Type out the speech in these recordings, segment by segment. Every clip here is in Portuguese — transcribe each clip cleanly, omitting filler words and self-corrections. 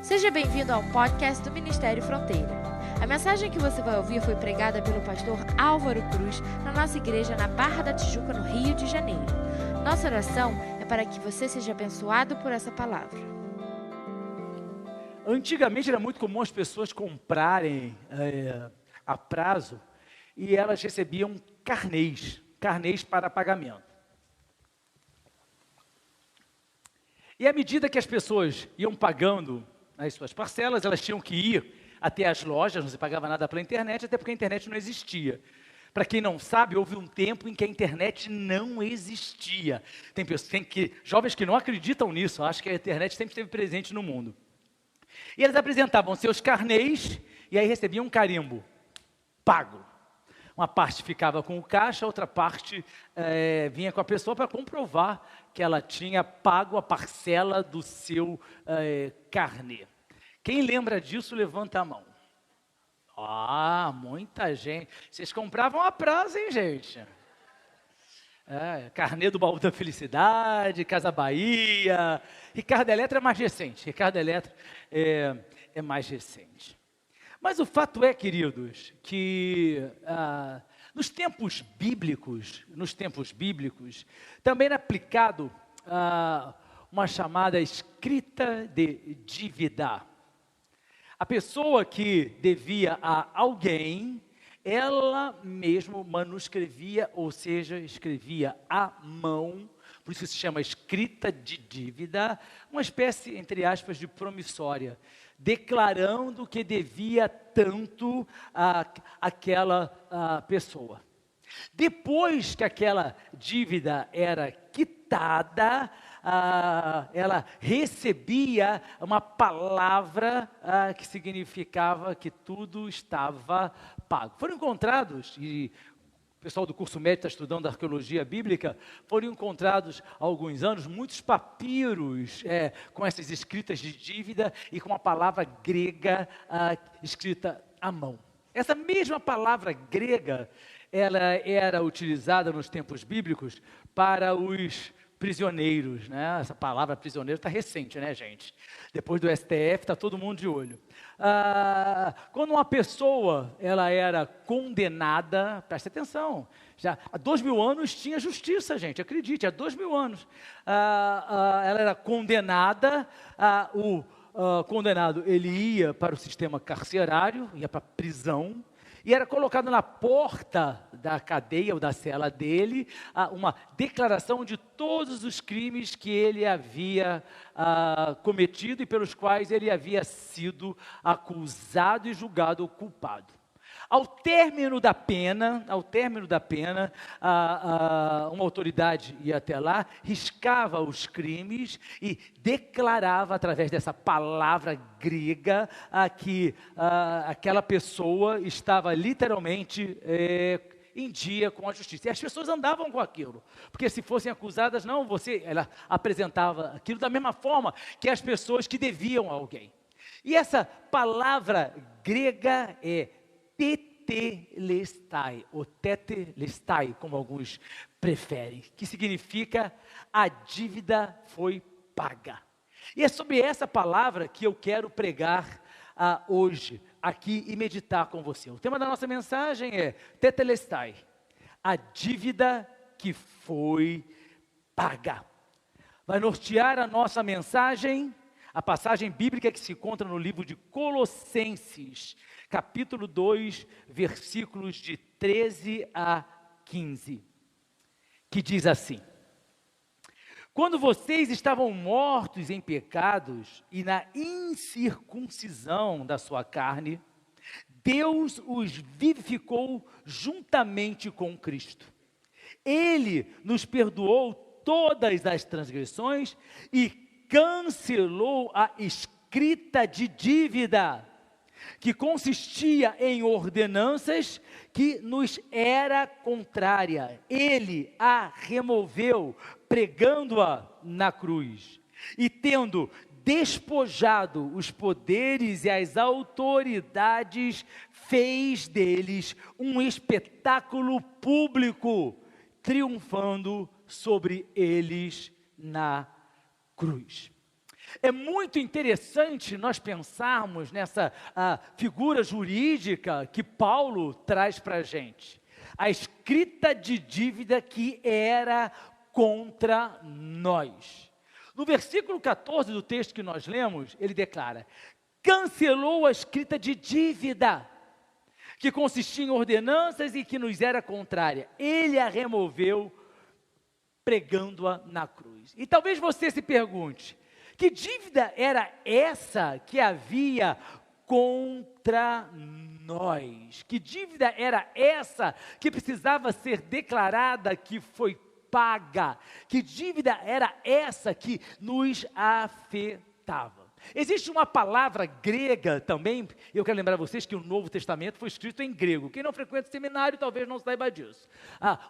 Seja bem-vindo ao podcast do Ministério Fronteira. A mensagem que você vai ouvir foi pregada pelo pastor Álvaro Cruz na nossa igreja na Barra da Tijuca, no Rio de Janeiro. Nossa oração é para que você seja abençoado por essa palavra. Antigamente era muito comum as pessoas comprarem a prazo e elas recebiam carnês para pagamento. E à medida que as pessoas iam pagando as suas parcelas, elas tinham que ir até as lojas, não se pagava nada pela internet, até porque a internet não existia. Para quem não sabe, houve um tempo em que a internet não existia. Tem jovens que não acreditam nisso, acham que a internet sempre esteve presente no mundo. E eles apresentavam seus carnês e aí recebiam um carimbo, pago. Uma parte ficava com o caixa, a outra parte vinha com a pessoa para comprovar que ela tinha pago a parcela do seu carnê. Quem lembra disso, levanta a mão. Muita gente. Vocês compravam a prazo, hein, gente? Carnê do Baú da Felicidade, Casa Bahia. Ricardo Eletro é mais recente. Ricardo Eletro é mais recente. Mas o fato é, queridos, que nos tempos bíblicos, também era aplicado uma chamada escrita de dívida. A pessoa que devia a alguém, ela mesmo manuscrevia, ou seja, escrevia à mão, por isso se chama escrita de dívida, uma espécie, entre aspas, de promissória, declarando que devia tanto àquela pessoa. Depois que aquela dívida era quitada, ela recebia uma palavra que significava que tudo estava pago. Foram encontrados, e o pessoal do curso médio está estudando arqueologia bíblica, foram encontrados há alguns anos muitos papiros com essas escritas de dívida e com a palavra grega escrita à mão. Essa mesma palavra grega, ela era utilizada nos tempos bíblicos para os prisioneiros, né? Essa palavra prisioneiro está recente, né, gente? Depois do STF, está todo mundo de olho. Quando uma pessoa ela era condenada, preste atenção, já há 2000 anos tinha justiça, gente, acredite, há 2000 anos. Ela era condenada, o condenado ele ia para o sistema carcerário, ia para a prisão, e era colocado na porta da cadeia ou da cela dele uma declaração de todos os crimes que ele havia cometido e pelos quais ele havia sido acusado e julgado culpado. Ao término da pena, uma autoridade ia até lá, riscava os crimes e declarava através dessa palavra grega que aquela pessoa estava literalmente em dia com a justiça. E as pessoas andavam com aquilo, porque se fossem acusadas, ela apresentava aquilo da mesma forma que as pessoas que deviam a alguém. E essa palavra grega é tetelestai, ou tetelestai, como alguns preferem, que significa a dívida foi paga. E é sobre essa palavra que eu quero pregar hoje, aqui e meditar com você. O tema da nossa mensagem é tetelestai, a dívida que foi paga. Vai nortear a nossa mensagem a passagem bíblica que se encontra no livro de Colossenses, capítulo 2, versículos de 13 a 15, que diz assim: quando vocês estavam mortos em pecados e na incircuncisão da sua carne, Deus os vivificou juntamente com Cristo. Ele nos perdoou todas as transgressões e cancelou a escrita de dívida, que consistia em ordenanças que nos era contrária. Ele a removeu, pregando-a na cruz. E tendo despojado os poderes e as autoridades, fez deles um espetáculo público, triunfando sobre eles na cruz. É muito interessante nós pensarmos nessa figura jurídica que Paulo traz para a gente. A escrita de dívida que era contra nós. No versículo 14 do texto que nós lemos, ele declara: cancelou a escrita de dívida, que consistia em ordenanças e que nos era contrária. Ele a removeu, pregando-a na cruz. E talvez você se pergunte, que dívida era essa que havia contra nós? Que dívida era essa que precisava ser declarada que foi paga? Que dívida era essa que nos afetava? Existe uma palavra grega também, eu quero lembrar vocês que o Novo Testamento foi escrito em grego. Quem não frequenta seminário talvez não saiba disso.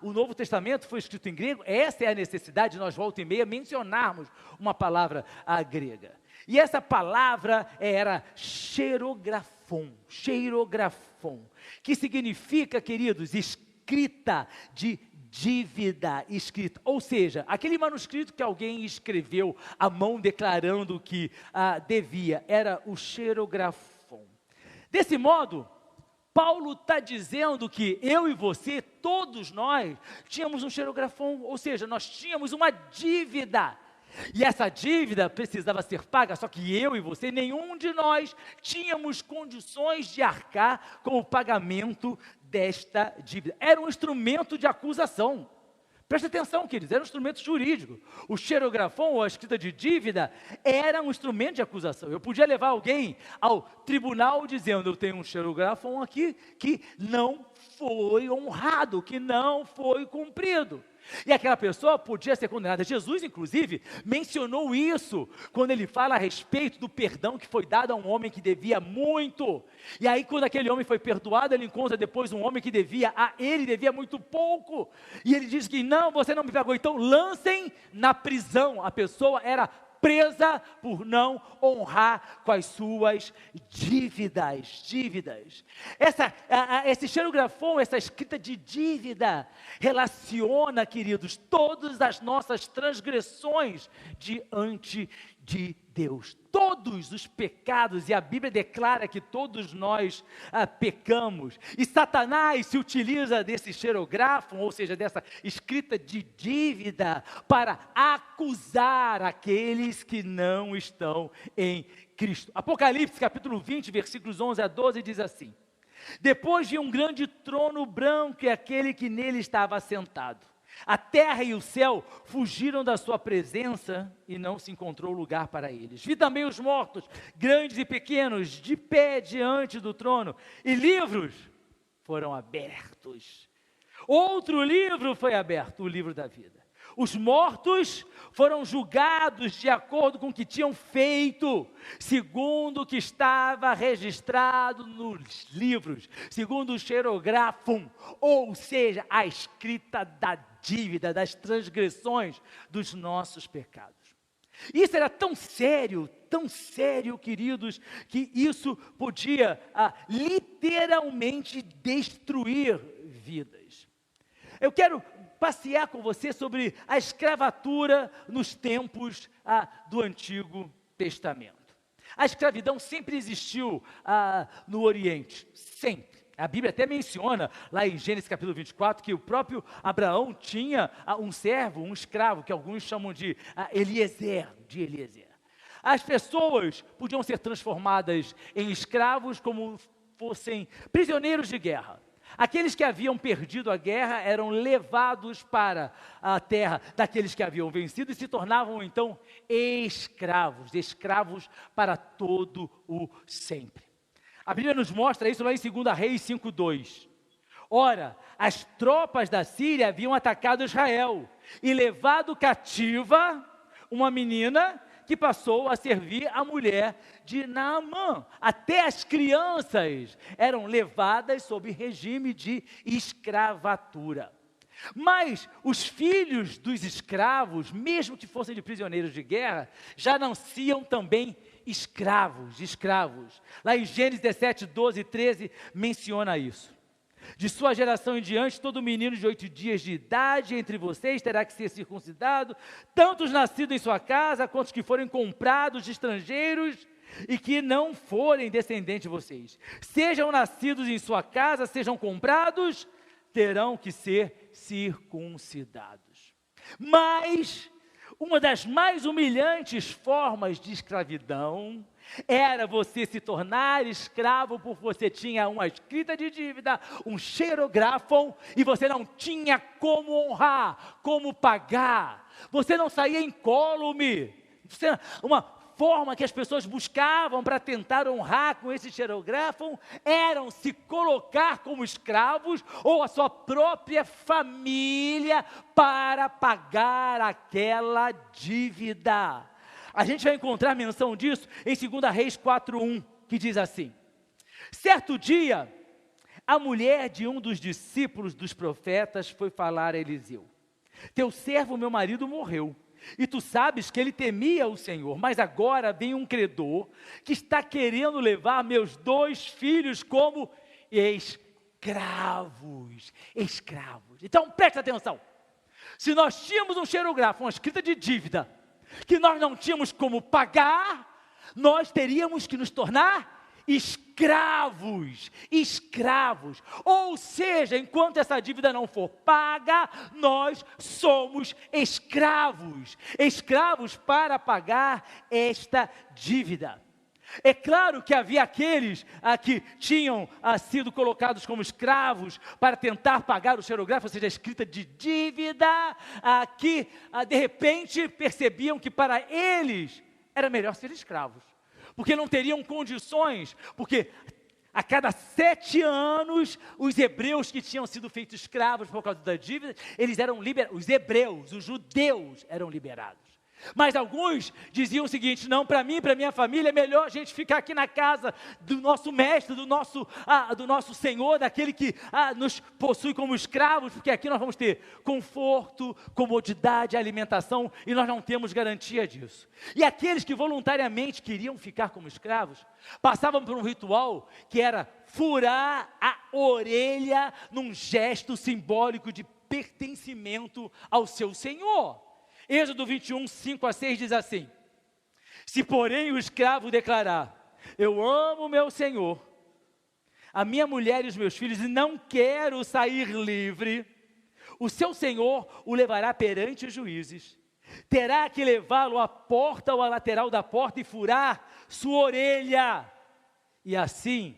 O Novo Testamento foi escrito em grego, essa é a necessidade de nós volta e meia mencionarmos uma palavra grega. E essa palavra era xerografon, que significa, queridos, escrita de dívida escrita, ou seja, aquele manuscrito que alguém escreveu à mão declarando que devia, era o xerografon. Desse modo, Paulo está dizendo que eu e você, todos nós, tínhamos um xerografon, ou seja, nós tínhamos uma dívida, e essa dívida precisava ser paga, só que eu e você, nenhum de nós tínhamos condições de arcar com o pagamento desta dívida. Era um instrumento de acusação. Presta atenção, queridos, era um instrumento jurídico. O xerografon, ou a escrita de dívida, era um instrumento de acusação. Eu podia levar alguém ao tribunal dizendo: eu tenho um xerografon aqui que não foi honrado, que não foi cumprido. E aquela pessoa podia ser condenada. Jesus, inclusive, mencionou isso quando ele fala a respeito do perdão que foi dado a um homem que devia muito. E aí, quando aquele homem foi perdoado, ele encontra depois um homem que devia muito pouco. E ele diz que não, você não me pagou, então lancem na prisão. A pessoa era presa por não honrar com as suas dívidas. Esse xerografon, essa escrita de dívida, relaciona, queridos, todas as nossas transgressões diante de Deus. Todos os pecados, e a Bíblia declara que todos nós pecamos, e Satanás se utiliza desse xerografo, ou seja, dessa escrita de dívida, para acusar aqueles que não estão em Cristo. Apocalipse capítulo 20, versículos 11 a 12 diz assim: depois vi um grande trono branco e aquele que nele estava assentado. A terra e o céu fugiram da sua presença e não se encontrou lugar para eles. Vi também os mortos, grandes e pequenos, de pé diante do trono, e livros foram abertos. Outro livro foi aberto, o livro da vida. Os mortos foram julgados de acordo com o que tinham feito, segundo o que estava registrado nos livros, segundo o xerografon, ou seja, a escrita da dívida, das transgressões dos nossos pecados. Isso era tão sério, queridos, que isso podia literalmente destruir vidas. Eu quero passear com você sobre a escravatura nos tempos do Antigo Testamento. A escravidão sempre existiu no Oriente, sempre. A Bíblia até menciona, lá em Gênesis capítulo 24, que o próprio Abraão tinha um servo, um escravo, que alguns chamam de Eliezer. As pessoas podiam ser transformadas em escravos como fossem prisioneiros de guerra. Aqueles que haviam perdido a guerra eram levados para a terra daqueles que haviam vencido e se tornavam então escravos para todo o sempre. A Bíblia nos mostra isso lá em 2 Reis 5:2. Ora, as tropas da Síria haviam atacado Israel e levado cativa uma menina que passou a servir a mulher de Naamã. Até as crianças eram levadas sob regime de escravatura. Mas os filhos dos escravos, mesmo que fossem de prisioneiros de guerra, já nasciam também escravos. Lá em Gênesis 17, 12 e 13 menciona isso. De sua geração em diante, todo menino de 8 dias de idade entre vocês terá que ser circuncidado, tanto os nascidos em sua casa, quanto os que forem comprados de estrangeiros e que não forem descendentes de vocês. Sejam nascidos em sua casa, sejam comprados, terão que ser circuncidados. Mas uma das mais humilhantes formas de escravidão era você se tornar escravo porque você tinha uma escrita de dívida, um xerográfon, e você não tinha como honrar, como pagar. Você não saía incólume. Uma forma que as pessoas buscavam para tentar honrar com esse xerográfon eram se colocar como escravos ou a sua própria família para pagar aquela dívida. A gente vai encontrar menção disso em 2 Reis 4:1, que diz assim: certo dia, a mulher de um dos discípulos dos profetas foi falar a Eliseu: teu servo, meu marido, morreu, e tu sabes que ele temia o Senhor, mas agora vem um credor que está querendo levar meus 2 filhos como escravos. Então preste atenção, se nós tínhamos um xerográfico, uma escrita de dívida, que nós não tínhamos como pagar, nós teríamos que nos tornar escravos. Ou seja, enquanto essa dívida não for paga, nós somos escravos para pagar esta dívida. É claro que havia aqueles que tinham sido colocados como escravos para tentar pagar o xerográfico, ou seja, a escrita de dívida, que de repente percebiam que para eles era melhor ser escravos, porque não teriam condições, porque a cada 7 anos, os hebreus que tinham sido feitos escravos por causa da dívida, eles eram liberados, os hebreus, os judeus eram liberados. Mas alguns diziam o seguinte: não, para mim, para minha família, é melhor a gente ficar aqui na casa do nosso mestre, do nosso Senhor, daquele que nos possui como escravos, porque aqui nós vamos ter conforto, comodidade, alimentação, e nós não temos garantia disso. E aqueles que voluntariamente queriam ficar como escravos, passavam por um ritual que era furar a orelha num gesto simbólico de pertencimento ao seu Senhor. Êxodo 21, 5-6 diz assim: se porém o escravo declarar, eu amo meu Senhor, a minha mulher e os meus filhos, e não quero sair livre, o seu Senhor o levará perante os juízes, terá que levá-lo à porta ou à lateral da porta e furar sua orelha, e assim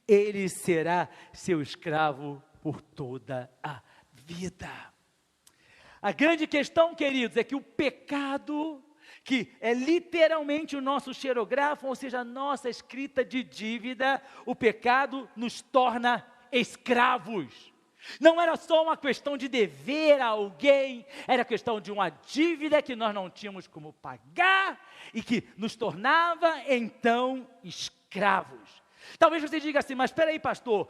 ele será seu escravo por toda a vida. A grande questão, queridos, é que o pecado, que é literalmente o nosso xerográfico, ou seja, a nossa escrita de dívida, o pecado nos torna escravos. Não era só uma questão de dever a alguém, era questão de uma dívida que nós não tínhamos como pagar e que nos tornava, então, escravos. Talvez você diga assim: mas espera aí, pastor,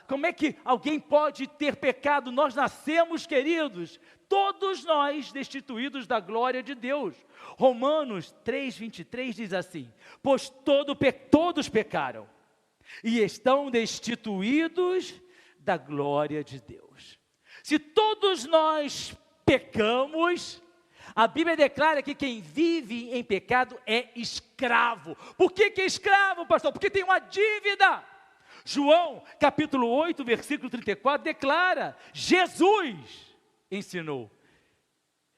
como é que alguém pode ter pecado? Nós nascemos, queridos, todos nós destituídos da glória de Deus. Romanos 3:23 diz assim: pois todos pecaram e estão destituídos da glória de Deus. Se todos nós pecamos, a Bíblia declara que quem vive em pecado é escravo. Por que é escravo, pastor? Porque tem uma dívida. João, capítulo 8, versículo 34, declara: Jesus ensinou: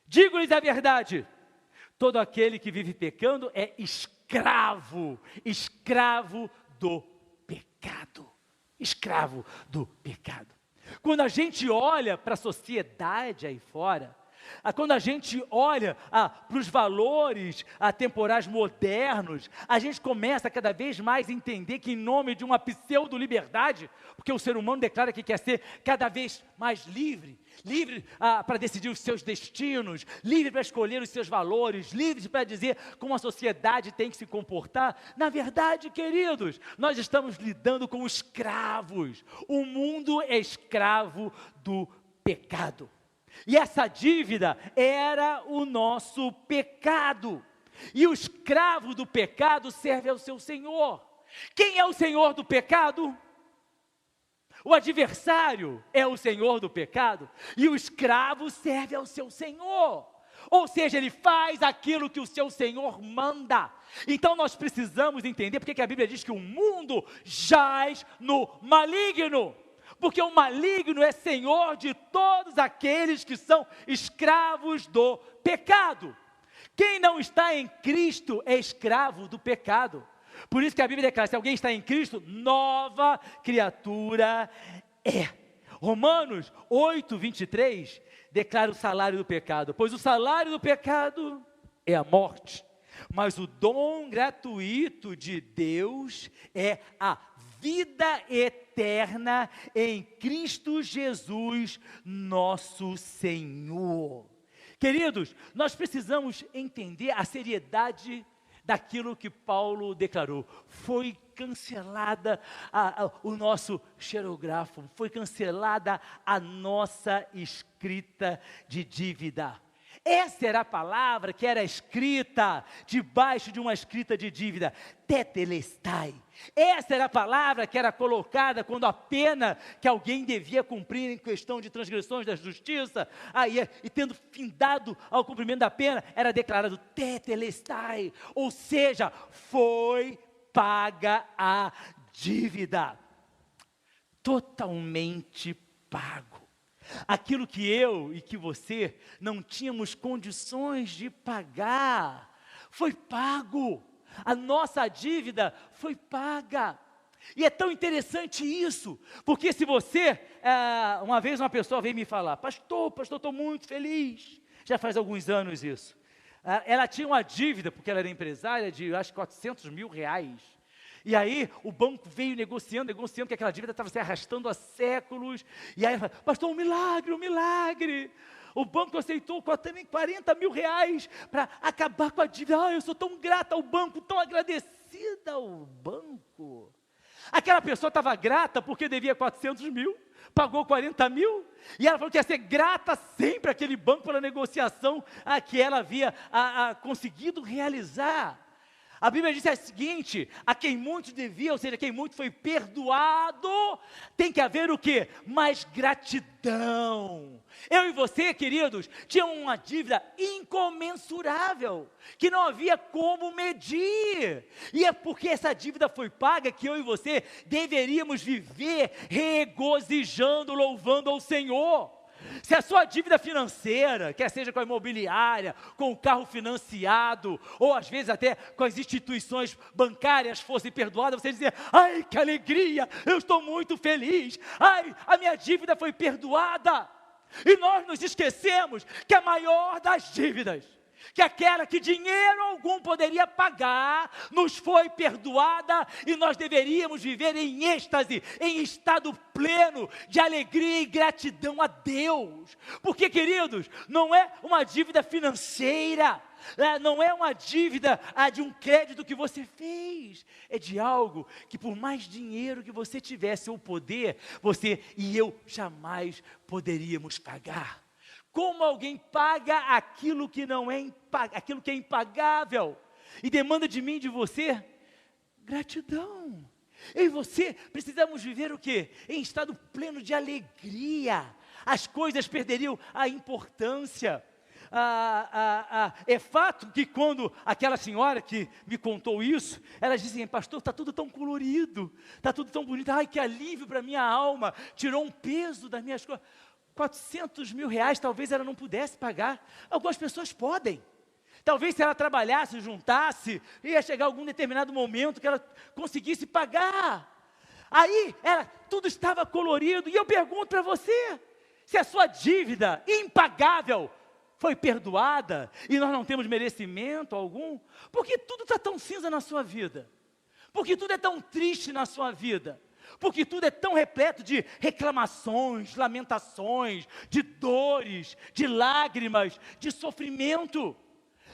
digo-lhes a verdade, todo aquele que vive pecando é escravo do pecado. Escravo do pecado. Quando a gente olha para a sociedade aí fora, quando a gente olha para os valores temporais modernos, a gente começa cada vez mais a entender que, em nome de uma pseudo-liberdade, porque o ser humano declara que quer ser cada vez mais livre para decidir os seus destinos, livre para escolher os seus valores, livre para dizer como a sociedade tem que se comportar. Na verdade, queridos, nós estamos lidando com escravos. O mundo é escravo do pecado. E essa dívida era o nosso pecado. E o escravo do pecado serve ao seu senhor. Quem é o senhor do pecado? O adversário é o senhor do pecado e o escravo serve ao seu senhor. Ou seja, ele faz aquilo que o seu senhor manda. Então nós precisamos entender porque que a Bíblia diz que o mundo jaz no maligno. Porque o maligno é senhor de todos aqueles que são escravos do pecado. Quem não está em Cristo é escravo do pecado. Por isso que a Bíblia declara, se alguém está em Cristo, nova criatura é. Romanos 8, 23, declara o salário do pecado. Pois o salário do pecado é a morte, mas o dom gratuito de Deus é a vida eterna em Cristo Jesus, nosso Senhor. Queridos, nós precisamos entender a seriedade daquilo que Paulo declarou. Foi cancelada o nosso xerografo, foi cancelada a nossa escrita de dívida. Essa era a palavra que era escrita debaixo de uma escrita de dívida, tetelestai. Essa era a palavra que era colocada quando a pena que alguém devia cumprir em questão de transgressões da justiça, e tendo findado ao cumprimento da pena, era declarado tetelestai, ou seja, foi paga a dívida, totalmente pago. Aquilo que eu e que você não tínhamos condições de pagar, foi pago. A nossa dívida foi paga. E é tão interessante isso, porque se você, uma vez uma pessoa veio me falar, pastor, estou muito feliz, já faz alguns anos isso. Ela tinha uma dívida, porque ela era empresária, de acho que 400 mil reais. E aí o banco veio negociando, que aquela dívida estava se arrastando há séculos. E aí ela falou, pastor, um milagre. O banco aceitou 40 mil reais para acabar com a dívida. Eu sou tão grata ao banco, tão agradecida ao banco. Aquela pessoa estava grata porque devia 400 mil, pagou 40 mil. E ela falou que ia ser grata sempre àquele banco pela negociação que ela havia conseguido realizar. A Bíblia diz o seguinte, a quem muito devia, ou seja, quem muito foi perdoado, tem que haver o quê? Mais gratidão. Eu e você, queridos, tínhamos uma dívida incomensurável, que não havia como medir. E é porque essa dívida foi paga que eu e você deveríamos viver regozijando, louvando ao Senhor. Se a sua dívida financeira, quer seja com a imobiliária, com o carro financiado, ou às vezes até com as instituições bancárias fosse perdoada, você dizia, ai que alegria, eu estou muito feliz, ai a minha dívida foi perdoada. E nós nos esquecemos que a maior das dívidas, que aquela que dinheiro algum poderia pagar, nos foi perdoada e nós deveríamos viver em êxtase, em estado pleno de alegria e gratidão a Deus. Porque, queridos, não é uma dívida financeira, não é uma dívida de um crédito que você fez, é de algo que por mais dinheiro que você tivesse ou poder, você e eu jamais poderíamos pagar. Como alguém paga aquilo que não é aquilo que é impagável e demanda de mim e de você? Gratidão. Eu e você precisamos viver o quê? Em estado pleno de alegria. As coisas perderiam a importância. É fato que quando aquela senhora que me contou isso, ela disse assim, pastor, está tudo tão colorido, está tudo tão bonito, ai que alívio para a minha alma, tirou um peso das minhas coisas. 400 mil reais talvez ela não pudesse pagar, algumas pessoas podem. Talvez se ela trabalhasse, juntasse, ia chegar algum determinado momento que ela conseguisse pagar. Aí, tudo estava colorido, e eu pergunto para você, se a sua dívida impagável foi perdoada, e nós não temos merecimento algum, por que tudo está tão cinza na sua vida? Por que tudo é tão triste na sua vida? Porque tudo é tão repleto de reclamações, lamentações, de dores, de lágrimas, de sofrimento.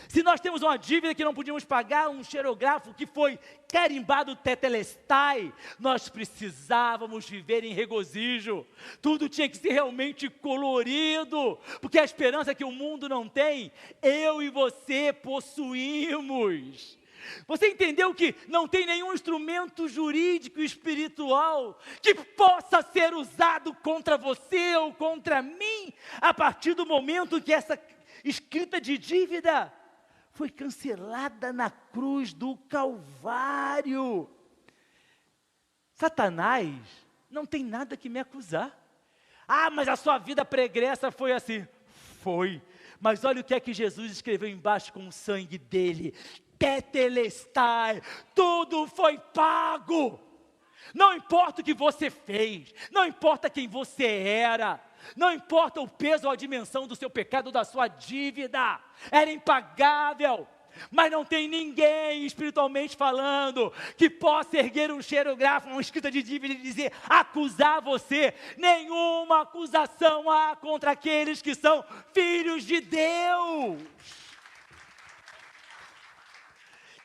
Se nós temos uma dívida que não podíamos pagar, um xerografo que foi carimbado tetelestai, nós precisávamos viver em regozijo. Tudo tinha que ser realmente colorido, porque a esperança que o mundo não tem, eu e você possuímos. Você entendeu que não tem nenhum instrumento jurídico e espiritual que possa ser usado contra você ou contra mim, a partir do momento que essa escrita de dívida foi cancelada na cruz do Calvário. Satanás não tem nada que me acusar. Ah, mas a sua vida pregressa foi assim. Foi. Mas olha o que é que Jesus escreveu embaixo com o sangue dele. Tetelestai, tudo foi pago. Não importa o que você fez, não importa quem você era, não importa o peso ou a dimensão do seu pecado, da sua dívida, era impagável. Mas não tem ninguém, espiritualmente falando, que possa erguer um xerografo, uma escrita de dívida e dizer, acusar você. Nenhuma acusação há contra aqueles que são filhos de Deus.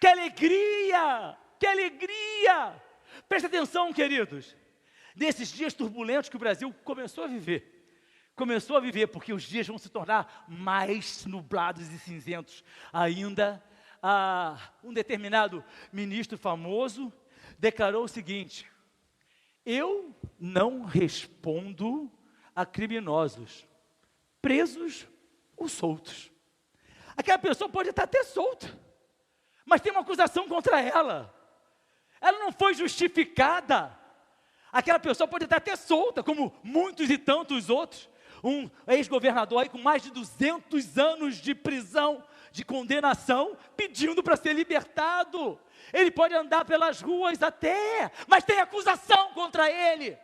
Que alegria! Que alegria! Presta atenção, queridos. Nesses dias turbulentos que o Brasil começou a viver, porque os dias vão se tornar mais nublados e cinzentos ainda. Um determinado ministro famoso declarou o seguinte: eu não respondo a criminosos, presos ou soltos. Aquela pessoa pode estar até solta, mas tem uma acusação contra ela. Ela não foi justificada. Aquela pessoa pode estar até solta, como muitos e tantos outros. Um ex-governador aí com mais de 200 anos de prisão, de condenação, pedindo para ser libertado. Ele pode andar pelas ruas até, mas tem acusação contra ele.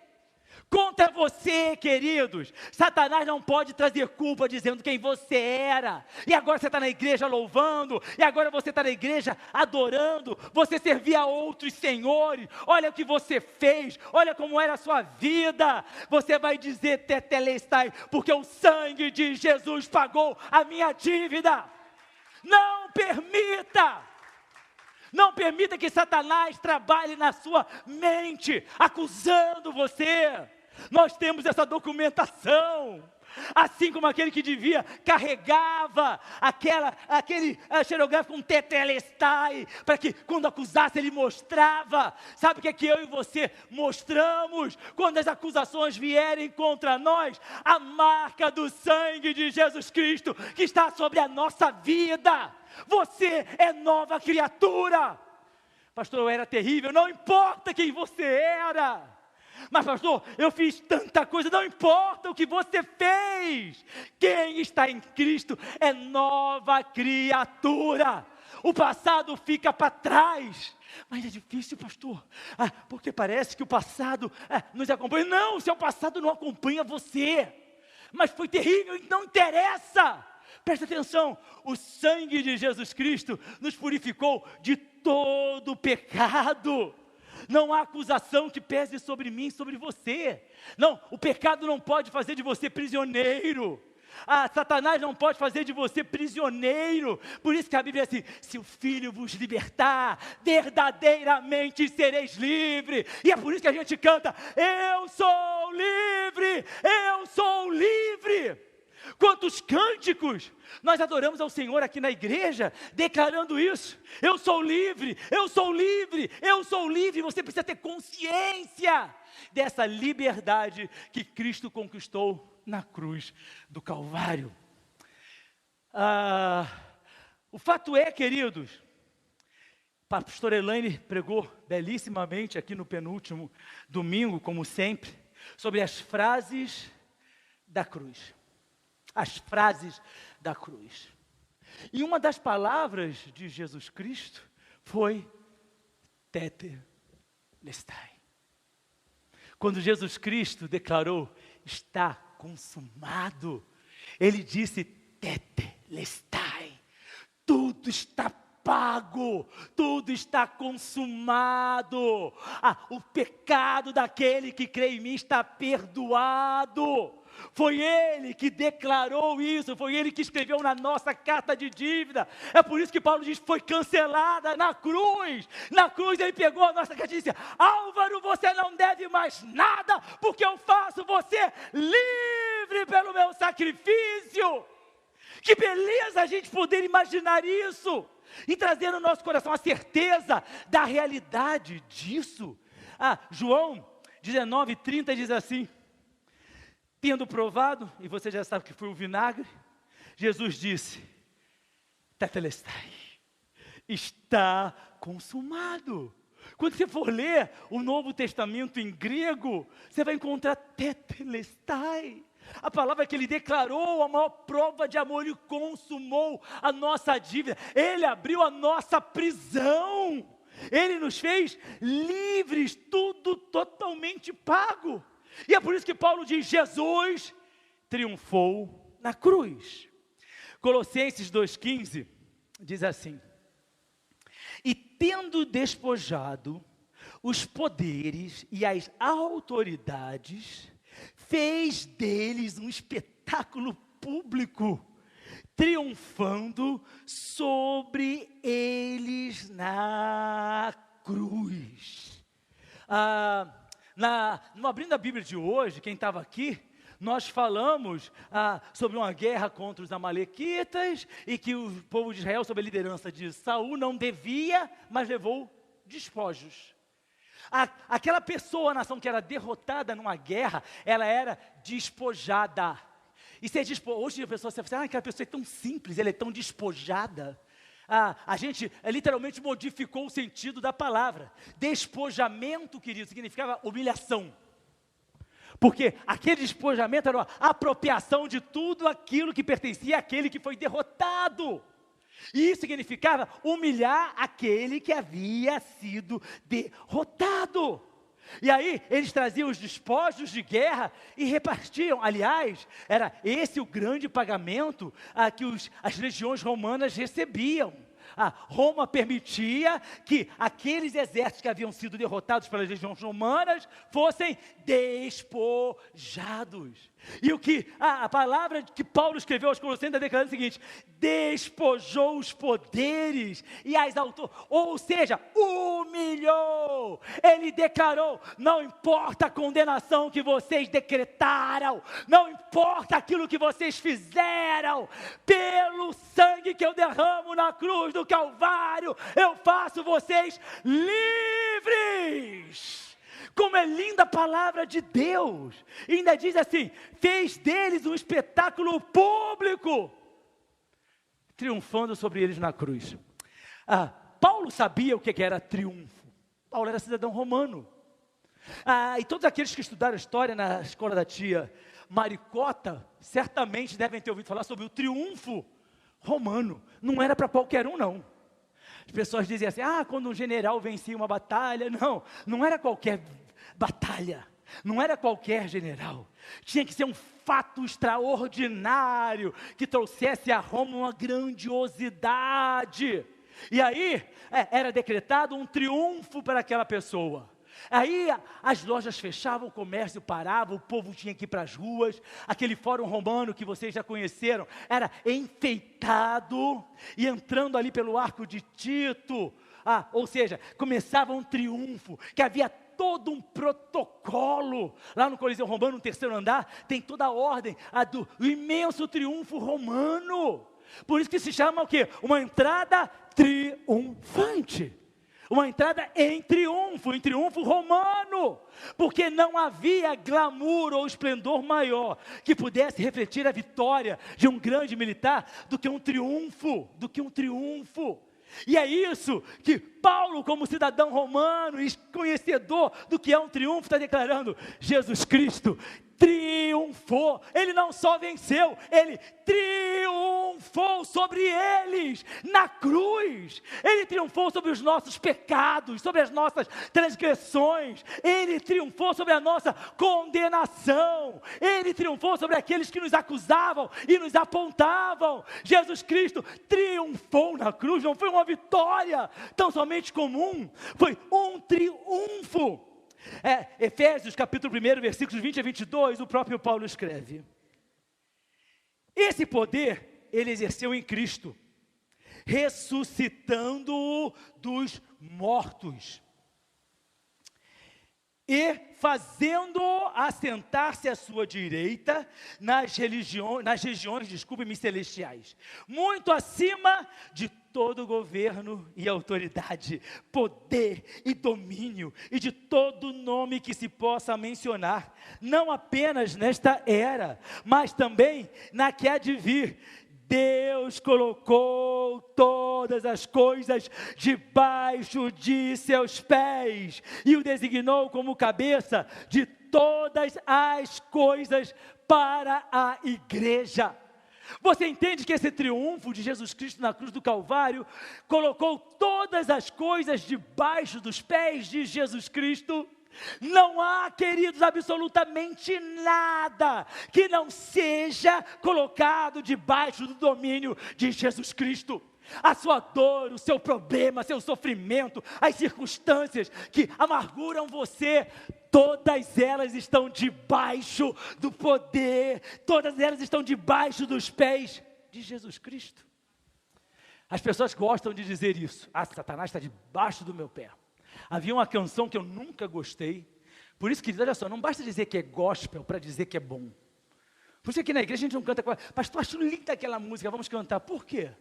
Contra você, queridos. Satanás não pode trazer culpa dizendo quem você era. E agora você está na igreja louvando. E agora você está na igreja adorando. Você servia a outros senhores. Olha o que você fez. Olha como era a sua vida. Você vai dizer tetelestai, porque o sangue de Jesus pagou a minha dívida. Não permita. Não permita que Satanás trabalhe na sua mente, acusando você. Nós temos essa documentação. Assim como aquele que devia carregava aquele xerografo com tetelestai, para que quando acusasse ele mostrava. Sabe o que é que eu e você mostramos? Quando as acusações vierem contra nós, a marca do sangue de Jesus Cristo que está sobre a nossa vida. Você é nova criatura. Pastor, eu era terrível. Não importa quem você era. Mas pastor, eu fiz tanta coisa. Não importa o que você fez. Quem está em Cristo é nova criatura. O passado fica para trás. Mas é difícil, pastor, porque parece que o passado nos acompanha. Não, o seu passado não acompanha você. Mas foi terrível, não interessa. Presta atenção, o sangue de Jesus Cristo nos purificou de todo pecado. Não há acusação que pese sobre mim, sobre você. Não, o pecado não pode fazer de você prisioneiro. Satanás não pode fazer de você prisioneiro. Por isso que a Bíblia diz assim: se o Filho vos libertar, verdadeiramente sereis livres. E é por isso que a gente canta: eu sou livre, eu sou livre. Quantos cânticos nós adoramos ao Senhor aqui na igreja, declarando isso: eu sou livre, eu sou livre, eu sou livre. Você precisa ter consciência dessa liberdade que Cristo conquistou na cruz do Calvário. O fato é, queridos, a pastora Elaine pregou belíssimamente aqui no penúltimo domingo, como sempre, sobre as frases da cruz. As frases da cruz. E uma das palavras de Jesus Cristo foi tetelestai. Quando Jesus Cristo declarou: está consumado, ele disse tetelestai. Tudo está pago, tudo está consumado. O pecado daquele que crê em mim está perdoado. Foi Ele que declarou isso, foi Ele que escreveu na nossa carta de dívida. É por isso que Paulo diz: foi cancelada na cruz. Na cruz Ele pegou a nossa carta e disse: Álvaro, você não deve mais nada, porque eu faço você livre pelo meu sacrifício. Que beleza a gente poder imaginar isso. e trazer no nosso coração a certeza da realidade disso. João 19:30 diz assim: tendo provado, e você já sabe que foi o vinagre, Jesus disse: tetelestai, está consumado. Quando você for ler o Novo Testamento em grego, você vai encontrar tetelestai. A palavra que ele declarou a maior prova de amor, ele consumou a nossa dívida, ele abriu a nossa prisão, ele nos fez livres, tudo totalmente pago. E é por isso que Paulo diz: Jesus triunfou na cruz. Colossenses 2,15 diz assim: e tendo despojado os poderes e as autoridades, fez deles um espetáculo público, triunfando sobre eles na cruz. No Abrindo a Bíblia de hoje, quem estava aqui, nós falamos sobre uma guerra contra os amalequitas, e que o povo de Israel, sob a liderança de Saul, não devia, mas levou despojos. Aquela pessoa, a nação que era derrotada numa guerra, ela era despojada. E hoje a pessoa fala: aquela pessoa é tão simples, ela é tão despojada. A gente literalmente modificou o sentido da palavra. Despojamento, querido, significava humilhação. Porque aquele despojamento era uma apropriação de tudo aquilo que pertencia àquele que foi derrotado. E isso significava humilhar aquele que havia sido derrotado. E aí eles traziam os despojos de guerra e repartiam. Aliás, era esse o grande pagamento que as legiões romanas recebiam. Roma permitia que aqueles exércitos que haviam sido derrotados pelas legiões romanas fossem despojados. E a palavra que Paulo escreveu aos Colossenses está declarando o seguinte: despojou os poderes e as autoridades, ou seja, humilhou. Ele declarou: não importa a condenação que vocês decretaram, não importa aquilo que vocês fizeram, pelo sangue que eu derramo na cruz do Calvário, eu faço vocês livres. Como é linda a palavra de Deus. E ainda diz assim: fez deles um espetáculo público, triunfando sobre eles na cruz. Paulo sabia o que era triunfo. Paulo era cidadão romano. E todos aqueles que estudaram história na escola da tia Maricota, certamente devem ter ouvido falar sobre o triunfo romano. Não era para qualquer um, não. As pessoas dizem assim: quando um general vencia uma batalha. Não era qualquer batalha, não era qualquer general. Tinha que ser um fato extraordinário, que trouxesse a Roma uma grandiosidade. E aí, era decretado um triunfo para aquela pessoa. Aí as lojas fechavam, o comércio parava, o povo tinha que ir para as ruas. Aquele fórum romano que vocês já conheceram era enfeitado, e entrando ali pelo Arco de Tito, ou seja, começava um triunfo, que havia todo um protocolo. Lá no Coliseu Romano, no terceiro andar, tem toda a ordem do imenso triunfo romano. Por isso que se chama o quê? Uma entrada triunfante. Uma entrada em triunfo romano, porque não havia glamour ou esplendor maior que pudesse refletir a vitória de um grande militar do que um triunfo. E é isso que Paulo, como cidadão romano e conhecedor do que é um triunfo, está declarando: Jesus Cristo triunfou. Ele não só venceu, ele triunfou sobre eles na cruz. Ele triunfou sobre os nossos pecados, sobre as nossas transgressões. Ele triunfou sobre a nossa condenação. Ele triunfou sobre aqueles que nos acusavam e nos apontavam. Jesus Cristo triunfou na cruz. Não foi uma vitória tão somente comum, foi um triunfo. Efésios capítulo 1, versículos 20 a 22, o próprio Paulo escreve: esse poder ele exerceu em Cristo, ressuscitando-o dos mortos e fazendo-o assentar-se à sua direita nas regiões, celestiais, muito acima de todo governo e autoridade, poder e domínio, e de todo nome que se possa mencionar, não apenas nesta era, mas também na que há de vir. Deus colocou todas as coisas debaixo de seus pés, e o designou como cabeça de todas as coisas para a igreja. Você entende que esse triunfo de Jesus Cristo na cruz do Calvário colocou todas as coisas debaixo dos pés de Jesus Cristo? Não há, queridos, absolutamente nada que não seja colocado debaixo do domínio de Jesus Cristo. A sua dor, o seu problema, seu sofrimento, as circunstâncias que amarguram você, todas elas estão debaixo do poder, todas elas estão debaixo dos pés de Jesus Cristo. As pessoas gostam de dizer isso. Satanás está debaixo do meu pé. Havia uma canção que eu nunca gostei. Por isso, querido, olha só, não basta dizer que é gospel para dizer que é bom. Por isso aqui na igreja a gente não canta, pastor, acho linda aquela música, vamos cantar. Por quê?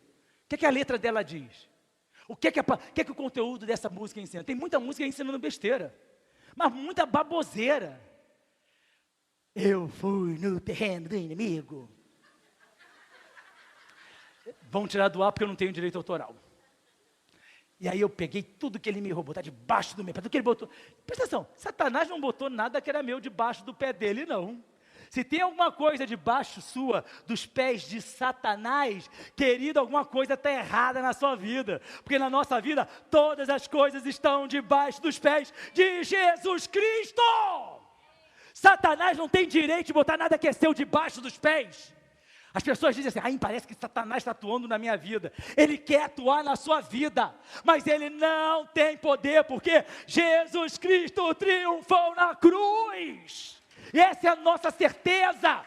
O que a letra dela diz? O que o conteúdo dessa música ensina? Tem muita música ensinando besteira, mas muita baboseira. Eu fui no terreno do inimigo. Vão tirar do ar porque eu não tenho direito autoral. E aí eu peguei tudo que ele me roubou, está debaixo do meu pé, tudo que ele botou. Presta atenção, Satanás não botou nada que era meu debaixo do pé dele, não. Se tem alguma coisa debaixo sua, dos pés de Satanás, querido, alguma coisa está errada na sua vida. Porque na nossa vida, todas as coisas estão debaixo dos pés de Jesus Cristo. Satanás não tem direito de botar nada que é seu debaixo dos pés. As pessoas dizem assim, parece que Satanás está atuando na minha vida. Ele quer atuar na sua vida, mas ele não tem poder, porque Jesus Cristo triunfou na cruz. E essa é a nossa certeza.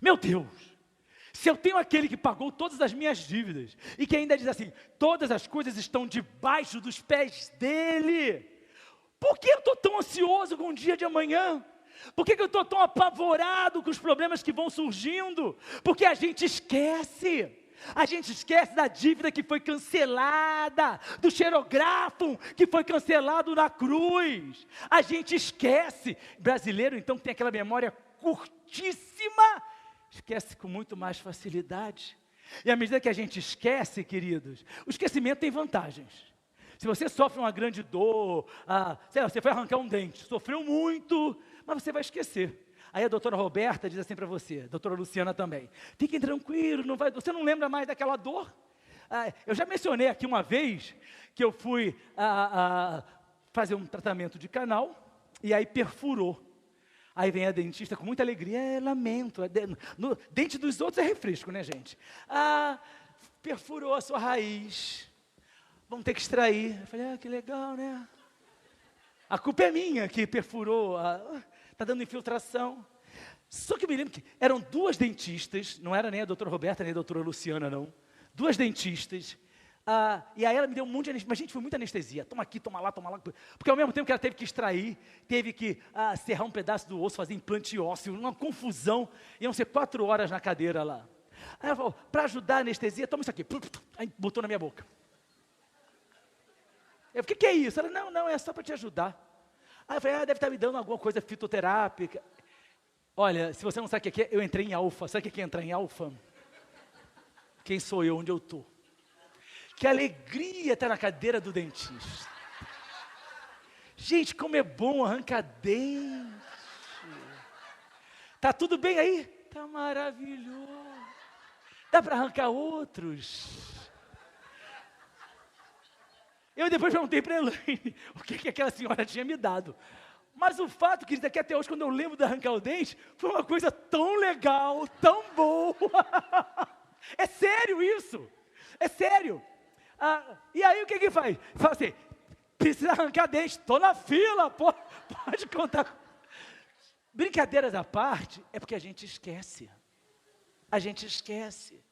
Meu Deus, se eu tenho aquele que pagou todas as minhas dívidas, e que ainda diz assim, todas as coisas estão debaixo dos pés dele, por que eu estou tão ansioso com o dia de amanhã? Por que eu estou tão apavorado com os problemas que vão surgindo? Porque a gente esquece da dívida que foi cancelada, do xerográfico que foi cancelado na cruz. A gente esquece. Brasileiro, então, que tem aquela memória curtíssima, esquece com muito mais facilidade. E à medida que a gente esquece, queridos, o esquecimento tem vantagens. Se você sofre uma grande dor, sei lá, você foi arrancar um dente, sofreu muito, mas você vai esquecer. Aí a doutora Roberta diz assim para você, a doutora Luciana também, fiquem tranquilos, você não lembra mais daquela dor? Eu já mencionei aqui uma vez, que eu fui fazer um tratamento de canal, e aí perfurou. Aí vem a dentista com muita alegria, lamento, no dente dos outros é refresco, né, gente? Perfurou a sua raiz, vamos ter que extrair. Eu falei, que legal, né? A culpa é minha que perfurou, está dando infiltração. Só que eu me lembro que eram duas dentistas, não era nem a doutora Roberta, nem a doutora Luciana, não. Duas dentistas, e aí ela me deu um monte de anestesia, mas gente, foi muita anestesia, toma aqui, toma lá, porque ao mesmo tempo que ela teve que extrair, teve que serrar um pedaço do osso, fazer implante ósseo, uma confusão, iam ser 4 horas na cadeira lá. Aí ela falou, para ajudar a anestesia, toma isso aqui, aí botou na minha boca. Eu falei, o que é isso? Ela, não, é só para te ajudar. Aí eu falei, deve estar me dando alguma coisa fitoterápica. Olha, se você não sabe o que é, eu entrei em alfa. Sabe o que é entrar em alfa? Quem sou eu, onde eu estou? Que alegria estar na cadeira do dentista. Gente, como é bom arrancar dente. Tá tudo bem aí? Tá maravilhoso. Dá para arrancar outros? Eu depois perguntei para a Elaine o que aquela senhora tinha me dado. Mas o fato, querido, é que até hoje, quando eu lembro de arrancar o dente, foi uma coisa tão legal, tão boa. É sério isso. É sério. E aí o que faz? Fala assim, precisa arrancar dente, estou na fila, pode contar. Brincadeiras à parte, é porque a gente esquece. A gente esquece.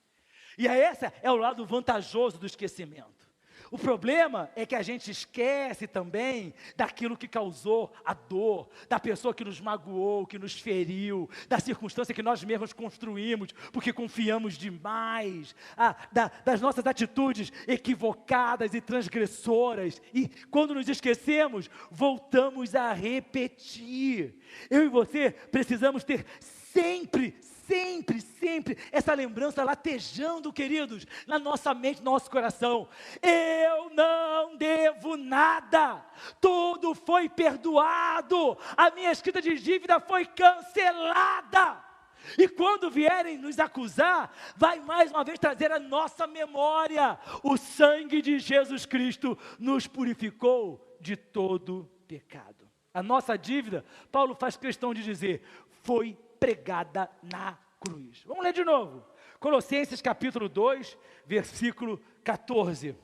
E esse é o lado vantajoso do esquecimento. O problema é que a gente esquece também daquilo que causou a dor, da pessoa que nos magoou, que nos feriu, da circunstância que nós mesmos construímos, porque confiamos demais, das nossas atitudes equivocadas e transgressoras. E quando nos esquecemos, voltamos a repetir. Eu e você precisamos ter sempre essa lembrança latejando, queridos, na nossa mente, no nosso coração. Eu não devo nada, tudo foi perdoado, a minha escrita de dívida foi cancelada. E quando vierem nos acusar, vai mais uma vez trazer a nossa memória: o sangue de Jesus Cristo nos purificou de todo pecado. A nossa dívida, Paulo faz questão de dizer, foi pregada na cruz. Vamos ler de novo. Colossenses capítulo 2, versículo 14.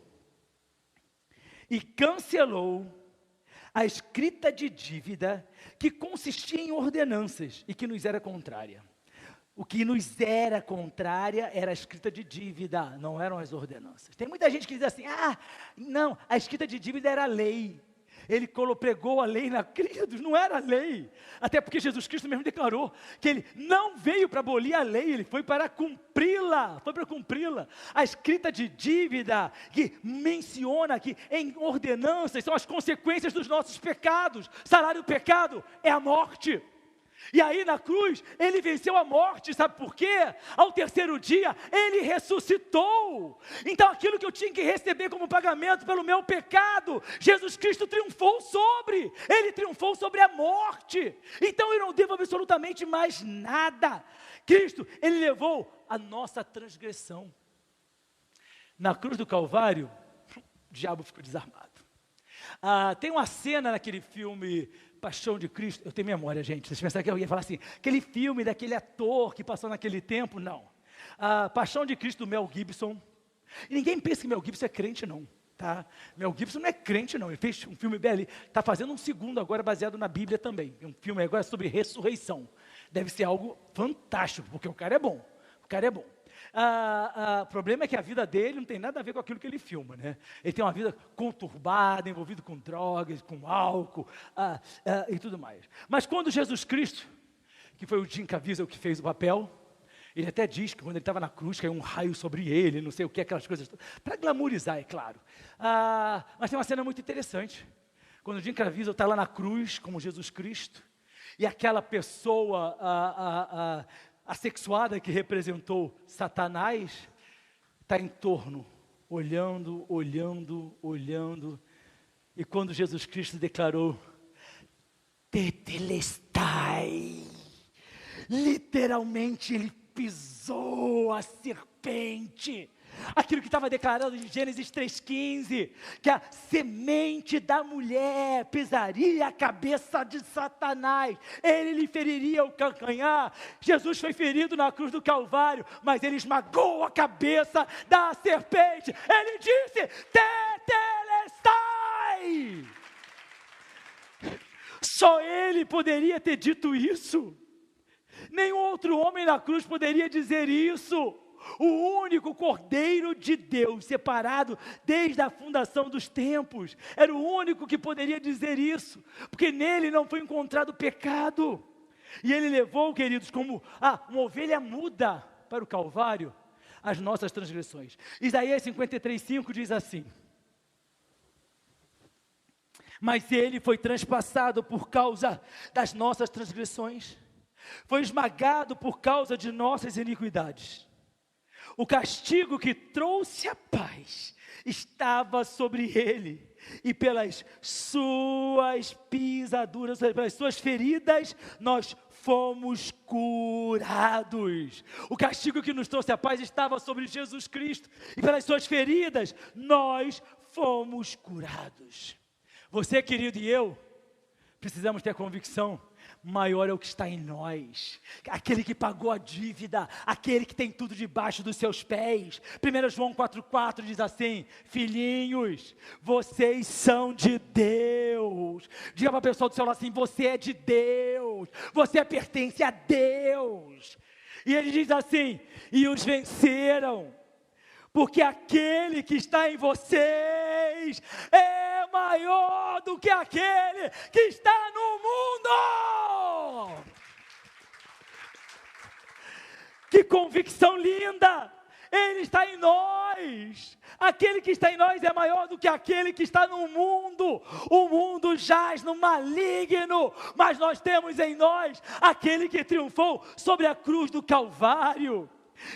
E cancelou a escrita de dívida que consistia em ordenanças e que nos era contrária. O que nos era contrária era a escrita de dívida, não eram as ordenanças. Tem muita gente que diz assim, não, a escrita de dívida era a lei. Ele pregou a lei na queridos, não era a lei, até porque Jesus Cristo mesmo declarou que ele não veio para abolir a lei, ele foi para cumpri-la, a escrita de dívida, que menciona que em ordenanças são as consequências dos nossos pecados, salário do pecado é a morte. E aí na cruz, ele venceu a morte, sabe por quê? Ao terceiro dia, ele ressuscitou. Então aquilo que eu tinha que receber como pagamento pelo meu pecado, Jesus Cristo triunfou sobre. Ele triunfou sobre a morte. Então eu não devo absolutamente mais nada. Cristo, ele levou a nossa transgressão. Na cruz do Calvário, o diabo ficou desarmado. Tem uma cena naquele filme Paixão de Cristo, eu tenho memória, gente, vocês pensaram que eu ia falar assim, aquele filme daquele ator que passou naquele tempo, não. Paixão de Cristo do Mel Gibson, e ninguém pensa que Mel Gibson é crente não, tá? Mel Gibson não é crente não, ele fez um filme belo, está fazendo um segundo agora baseado na Bíblia também, um filme agora sobre ressurreição, deve ser algo fantástico, porque o cara é bom. O problema é que a vida dele não tem nada a ver com aquilo que ele filma, né? Ele tem uma vida conturbada, envolvido com drogas, com álcool e tudo mais. Mas quando Jesus Cristo, que foi o Jim Caviezel que fez o papel, ele até diz que quando ele estava na cruz, caiu um raio sobre ele, não sei o que, aquelas coisas, para glamourizar, é claro. Mas tem uma cena muito interessante, quando o Jim Caviezel está lá na cruz, como Jesus Cristo, e aquela pessoa assexuada que representou Satanás, está em torno, olhando, e quando Jesus Cristo declarou, tetelestai, literalmente ele pisou a serpente, aquilo que estava declarado em Gênesis 3,15, que a semente da mulher pisaria a cabeça de Satanás, ele lhe feriria o calcanhar. Jesus foi ferido na cruz do Calvário, mas ele esmagou a cabeça da serpente, ele disse, tetelestai. Só ele poderia ter dito isso, nenhum outro homem na cruz poderia dizer isso. O único Cordeiro de Deus, separado desde a fundação dos tempos, era o único que poderia dizer isso, porque nele não foi encontrado pecado, e ele levou, queridos, como uma ovelha muda para o Calvário, as nossas transgressões. Isaías 53:5 diz assim, mas ele foi transpassado por causa das nossas transgressões, foi esmagado por causa de nossas iniquidades. O castigo que trouxe a paz estava sobre ele, e pelas suas pisaduras, pelas suas feridas, nós fomos curados. O castigo que nos trouxe a paz estava sobre Jesus Cristo, e pelas suas feridas, nós fomos curados. Você, querido, e eu, precisamos ter a convicção, maior é o que está em nós, aquele que pagou a dívida, aquele que tem tudo debaixo dos seus pés. 1 João 4,4 diz assim, filhinhos, vocês são de Deus. Diga para a pessoa do seu lado assim, você é de Deus, você pertence a Deus. E ele diz assim, e os venceram, porque aquele que está em vocês é maior do que aquele que está no mundo. Que convicção linda! Ele está em nós. Aquele que está em nós é maior do que aquele que está no mundo. O mundo jaz no maligno, mas nós temos em nós aquele que triunfou sobre a cruz do Calvário.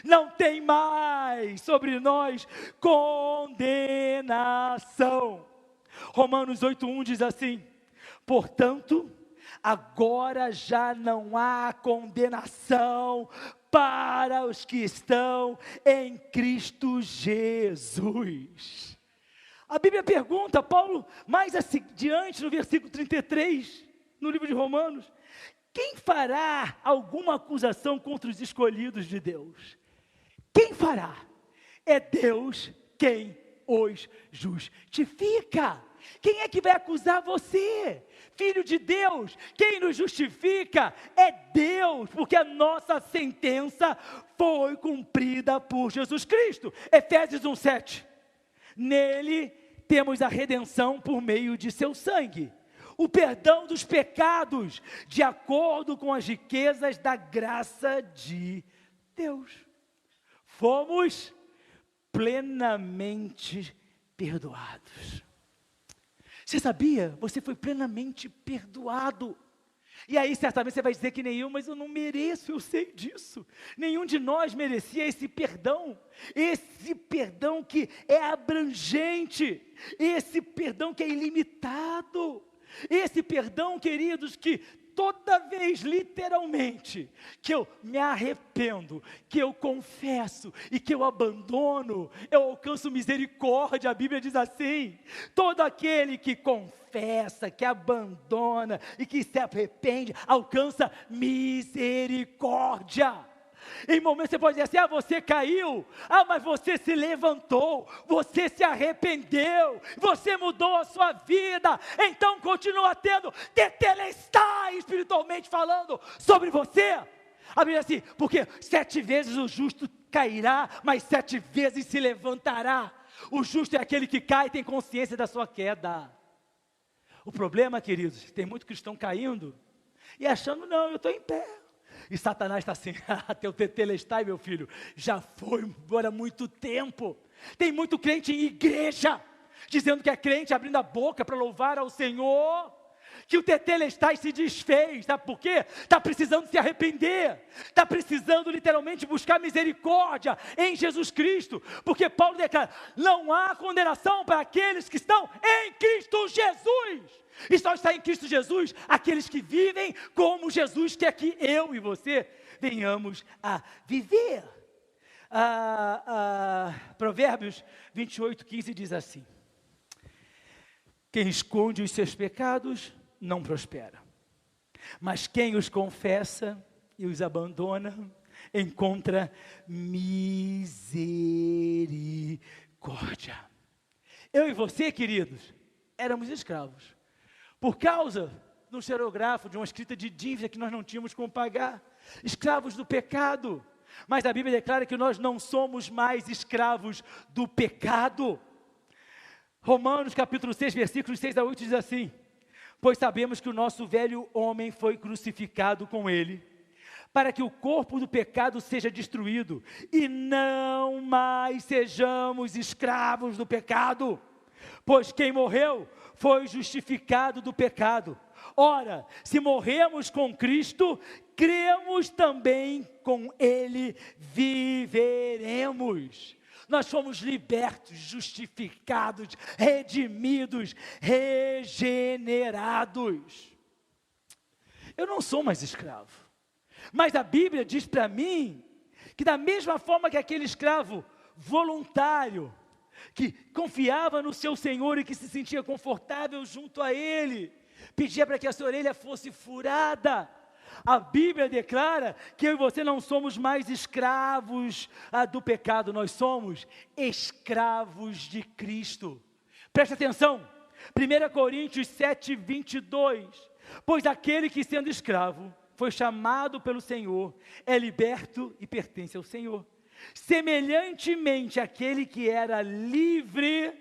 Não tem mais sobre nós condenação. Romanos 8:1 diz assim: portanto, agora já não há condenação para os que estão em Cristo Jesus. A Bíblia pergunta, Paulo, mais adiante no versículo 33, no livro de Romanos: quem fará alguma acusação contra os escolhidos de Deus? Quem fará? É Deus quem os justifica. Quem é que vai acusar você? Filho de Deus, quem nos justifica é Deus, porque a nossa sentença foi cumprida por Jesus Cristo. Efésios 1:7. Nele temos a redenção por meio de seu sangue, o perdão dos pecados, de acordo com as riquezas da graça de Deus. Fomos plenamente perdoados. Você sabia? Você foi plenamente perdoado. E aí certamente você vai dizer que nenhum, mas eu não mereço, eu sei disso. Nenhum de nós merecia esse perdão que é abrangente, esse perdão que é ilimitado, esse perdão, queridos, que toda vez, literalmente, que eu me arrependo, que eu confesso e que eu abandono, eu alcanço misericórdia. A Bíblia diz assim: todo aquele que confessa, que abandona e que se arrepende, alcança misericórdia. Em momentos você pode dizer assim: você caiu, mas você se levantou, você se arrependeu, você mudou a sua vida, então continua tendo tetelestai, espiritualmente falando, sobre você. A Bíblia diz assim: porque 7 vezes o justo cairá, mas 7 vezes se levantará. O justo é aquele que cai e tem consciência da sua queda. O problema, queridos, tem muito cristão caindo e achando: não, eu estou em pé. E Satanás está assim: teu tetelestai, meu filho, já foi embora há muito tempo. Tem muito crente em igreja, dizendo que é crente, abrindo a boca para louvar ao Senhor, que o tetelestai se desfez. Sabe por quê? Está precisando se arrepender, está precisando literalmente buscar misericórdia em Jesus Cristo, porque Paulo declara: não há condenação para aqueles que estão em Cristo Jesus. E só está em Cristo Jesus aqueles que vivem como Jesus quer que eu e você venhamos a viver. Provérbios 28:15 diz assim: quem esconde os seus pecados não prospera, mas quem os confessa e os abandona encontra misericórdia. Eu e você, queridos, éramos escravos, por causa de um xerografo, de uma escrita de dívida que nós não tínhamos como pagar, escravos do pecado. Mas a Bíblia declara que nós não somos mais escravos do pecado. Romanos capítulo 6, versículos 6-8 diz assim: pois sabemos que o nosso velho homem foi crucificado com ele, para que o corpo do pecado seja destruído, e não mais sejamos escravos do pecado. Pois quem morreu foi justificado do pecado. Ora, se morremos com Cristo, cremos também com Ele viveremos. Nós fomos libertos, justificados, redimidos, regenerados. Eu não sou mais escravo, mas a Bíblia diz para mim que da mesma forma que aquele escravo voluntário, que confiava no seu Senhor e que se sentia confortável junto a Ele, pedia para que a sua orelha fosse furada, a Bíblia declara que eu e você não somos mais escravos do pecado, nós somos escravos de Cristo. Preste atenção, 1 Coríntios 7:22, pois aquele que sendo escravo foi chamado pelo Senhor, é liberto e pertence ao Senhor. Semelhantemente, aquele que era livre,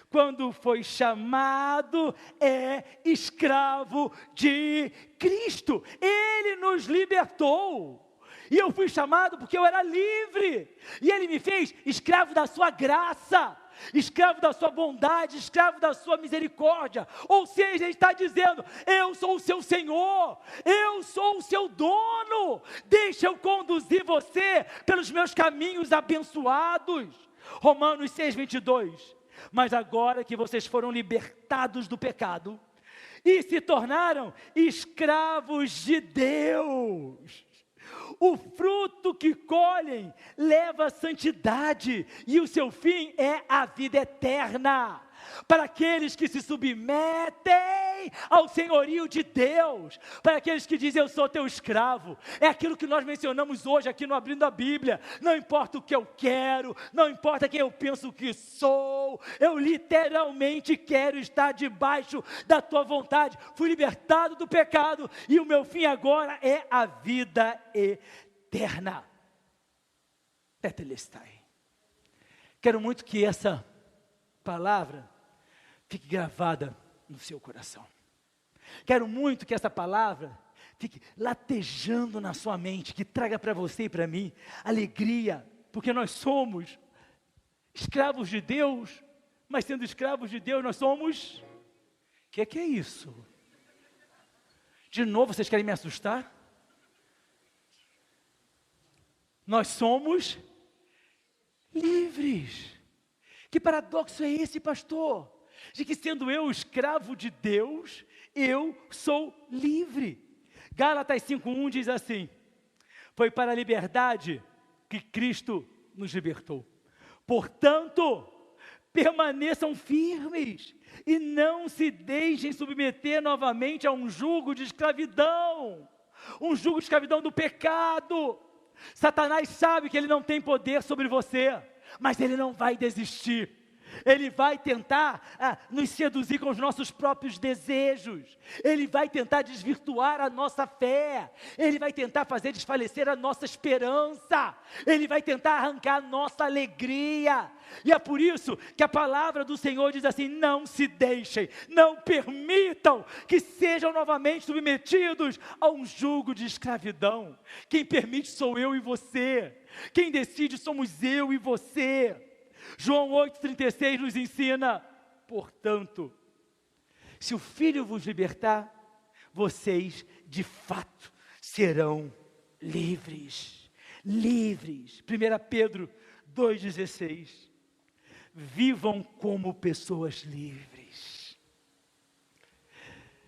quando foi chamado, é escravo de Cristo. Ele nos libertou. E eu fui chamado porque eu era livre. E Ele me fez escravo da sua graça, escravo da sua bondade, escravo da sua misericórdia. Ou seja, Ele está dizendo: eu sou o seu Senhor, eu sou o seu dono. Deixa eu conduzir você pelos meus caminhos abençoados. Romanos 6:22. Mas agora que vocês foram libertados do pecado e se tornaram escravos de Deus, o fruto que colhem leva à santidade, e o seu fim é a vida eterna, para aqueles que se submetem ao senhorio de Deus, para aqueles que dizem: eu sou teu escravo. É aquilo que nós mencionamos hoje aqui no Abrindo a Bíblia. Não importa o que eu quero, não importa quem eu penso que sou, eu literalmente quero estar debaixo da tua vontade. Fui libertado do pecado e o meu fim agora é a vida eterna. Tetelestai. Quero muito que essa palavra fique gravada no seu coração. Quero muito que essa palavra fique latejando na sua mente, que traga para você e para mim alegria, porque nós somos escravos de Deus, mas sendo escravos de Deus nós somos... O que é isso? De novo, vocês querem me assustar? Nós somos livres. Que paradoxo é esse, pastor? De que sendo eu escravo de Deus, eu sou livre. Gálatas 5:1 diz assim: foi para a liberdade que Cristo nos libertou. Portanto, permaneçam firmes e não se deixem submeter novamente a um jugo de escravidão. Um jugo de escravidão do pecado. Satanás sabe que ele não tem poder sobre você, mas ele não vai desistir. Ele vai tentar nos seduzir com os nossos próprios desejos. Ele vai tentar desvirtuar a nossa fé. Ele vai tentar fazer desfalecer a nossa esperança. Ele vai tentar arrancar a nossa alegria. E é por isso que a palavra do Senhor diz assim: não se deixem, não permitam que sejam novamente submetidos a um jugo de escravidão. Quem permite sou eu e você. Quem decide somos eu e você. João 8,36 nos ensina: portanto, se o Filho vos libertar, vocês de fato serão livres. Livres. 1 Pedro 2,16. Vivam como pessoas livres.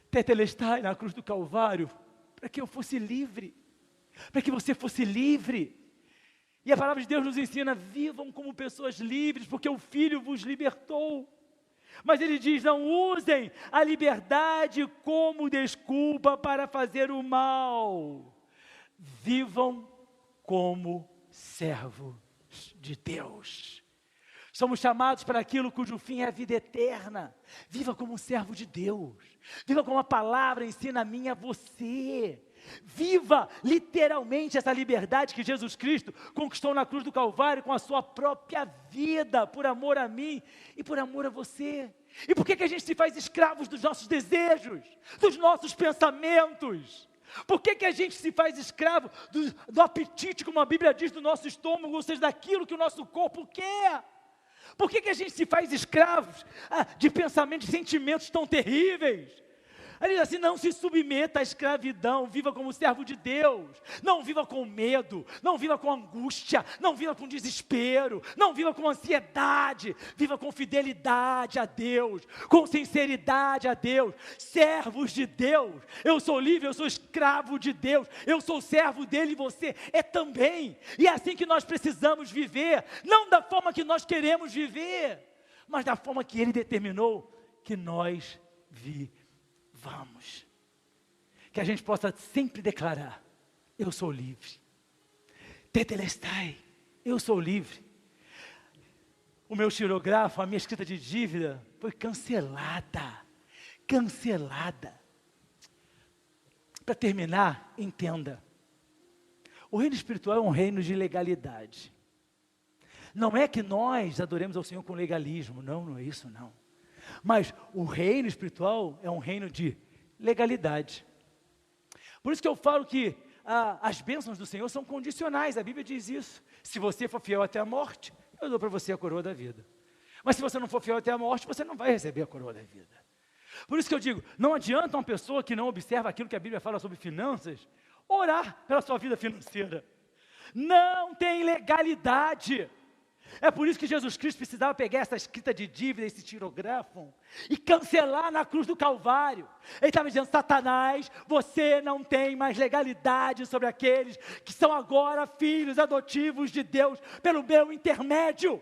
Tetelestai na cruz do Calvário, para que eu fosse livre, para que você fosse livre. E a palavra de Deus nos ensina: vivam como pessoas livres, porque o Filho vos libertou. Mas ele diz: não usem a liberdade como desculpa para fazer o mal. Vivam como servos de Deus. Somos chamados para aquilo cujo fim é a vida eterna. Viva como um servo de Deus. Viva como a palavra ensina a mim e a você. Viva literalmente essa liberdade que Jesus Cristo conquistou na cruz do Calvário com a sua própria vida, por amor a mim e por amor a você. E por que a gente se faz escravos dos nossos desejos, dos nossos pensamentos? Por que a gente se faz escravo do apetite, como a Bíblia diz, do nosso estômago, ou seja, daquilo que o nosso corpo quer? Por que a gente se faz escravos de pensamentos, de sentimentos tão terríveis? Ele diz assim: não se submeta à escravidão, viva como servo de Deus. Não viva com medo, não viva com angústia, não viva com desespero, não viva com ansiedade. Viva com fidelidade a Deus, com sinceridade a Deus. Servos de Deus. Eu sou livre, eu sou escravo de Deus, eu sou servo dele e você é também. E é assim que nós precisamos viver, não da forma que nós queremos viver, mas da forma que ele determinou que nós vivamos. Que a gente possa sempre declarar: eu sou livre. Tetelestai, eu sou livre. O meu xilografo, a minha escrita de dívida foi cancelada. Cancelada. Para terminar, entenda: o reino espiritual é um reino de legalidade. Não é que nós adoremos ao Senhor com legalismo, não é isso não. Mas o reino espiritual é um reino de legalidade. Por isso que eu falo que as bênçãos do Senhor são condicionais, a Bíblia diz isso. Se você for fiel até a morte, eu dou para você a coroa da vida. Mas se você não for fiel até a morte, você não vai receber a coroa da vida. Por isso que eu digo, não adianta uma pessoa que não observa aquilo que a Bíblia fala sobre finanças, orar pela sua vida financeira. Não tem legalidade. É por isso que Jesus Cristo precisava pegar essa escrita de dívida, esse tirografo, e cancelar na cruz do Calvário. Ele estava dizendo, Satanás, você não tem mais legalidade sobre aqueles que são agora filhos adotivos de Deus, pelo meu intermédio.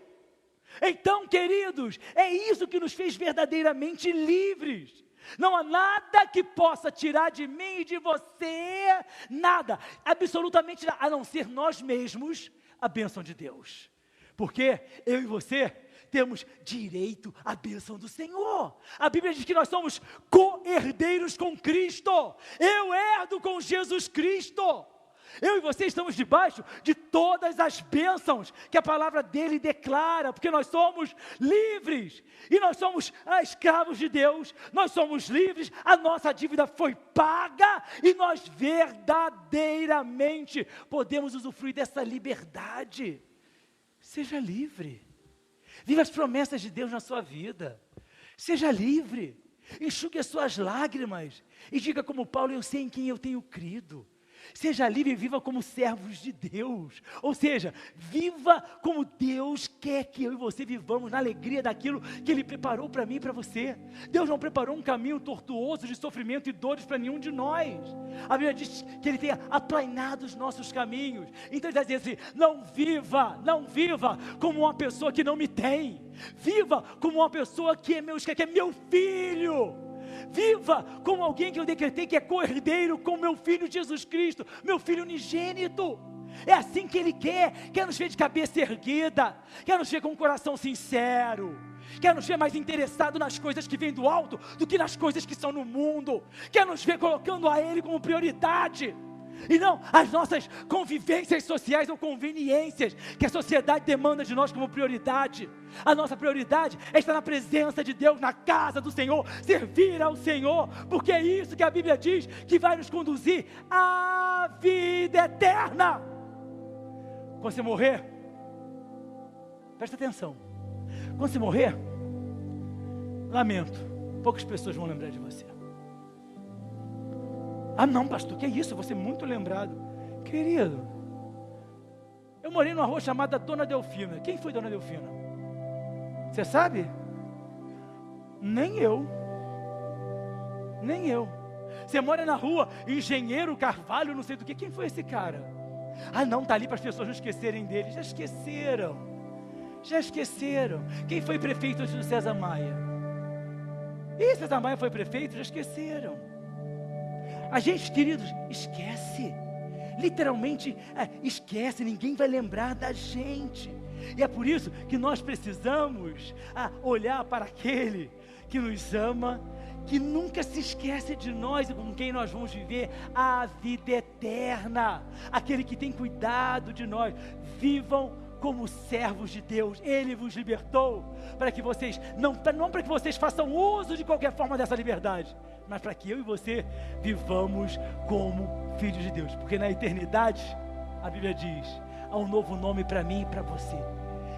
Então, queridos, é isso que nos fez verdadeiramente livres. Não há nada que possa tirar de mim e de você, nada, absolutamente nada, a não ser nós mesmos, a bênção de Deus. Porque eu e você temos direito à bênção do Senhor. A Bíblia diz que nós somos co-herdeiros com Cristo. Eu herdo com Jesus Cristo. Eu e você estamos debaixo de todas as bênçãos que a palavra dele declara, porque nós somos livres, e nós somos escravos de Deus, nós somos livres, a nossa dívida foi paga, e nós verdadeiramente podemos usufruir dessa liberdade. Seja livre, viva as promessas de Deus na sua vida, seja livre, enxugue as suas lágrimas, e diga como Paulo, eu sei em quem eu tenho crido. Seja livre e viva como servos de Deus, ou seja, viva como Deus quer que eu e você vivamos, na alegria daquilo que Ele preparou para mim e para você. Deus não preparou um caminho tortuoso de sofrimento e dores para nenhum de nós. A Bíblia diz que Ele tem aplainado os nossos caminhos. Então Ele está dizendo assim, não viva como uma pessoa que não me tem, viva como uma pessoa que é meu filho. Viva como alguém que eu decretei que é co-herdeiro com meu filho Jesus Cristo, meu filho unigênito. É assim que Ele quer nos ver de cabeça erguida, quer nos ver com um coração sincero, quer nos ver mais interessado nas coisas que vêm do alto do que nas coisas que são no mundo, quer nos ver colocando a Ele como prioridade, e não as nossas convivências sociais ou conveniências que a sociedade demanda de nós como prioridade. A nossa prioridade é estar na presença de Deus, na casa do Senhor, servir ao Senhor, porque é isso que a Bíblia diz que vai nos conduzir à vida eterna. Quando você morrer, presta atenção, quando você morrer, lamento, poucas pessoas vão lembrar de você. Ah não, pastor, que é isso? Eu vou ser muito lembrado. Querido, eu morei numa rua chamada Dona Delfina. Quem foi Dona Delfina? Você sabe? Nem eu. Você mora na rua Engenheiro Carvalho, não sei do que. Quem foi esse cara? Ah não, está ali para as pessoas não esquecerem dele. Já esqueceram. Quem foi prefeito antes do César Maia? E César Maia foi prefeito? Já esqueceram. A gente, queridos, esquece, literalmente esquece, ninguém vai lembrar da gente, e é por isso que nós precisamos olhar para aquele que nos ama, que nunca se esquece de nós e com quem nós vamos viver a vida eterna, aquele que tem cuidado de nós. Vivam como servos de Deus, Ele vos libertou, para que vocês, não para que vocês façam uso de qualquer forma dessa liberdade, mas para que eu e você vivamos como filhos de Deus, porque na eternidade, a Bíblia diz, há um novo nome para mim e para você,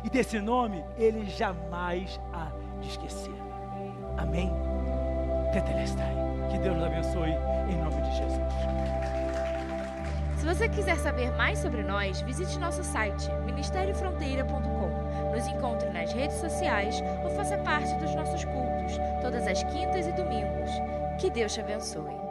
e desse nome, Ele jamais há de esquecer. Amém? Tetelestai. Que Deus nos abençoe, em nome de Jesus. Se você quiser saber mais sobre nós, visite nosso site, ministeriofronteira.com. Nos encontre nas redes sociais ou faça parte dos nossos cultos, todas as quintas e domingos. Que Deus te abençoe.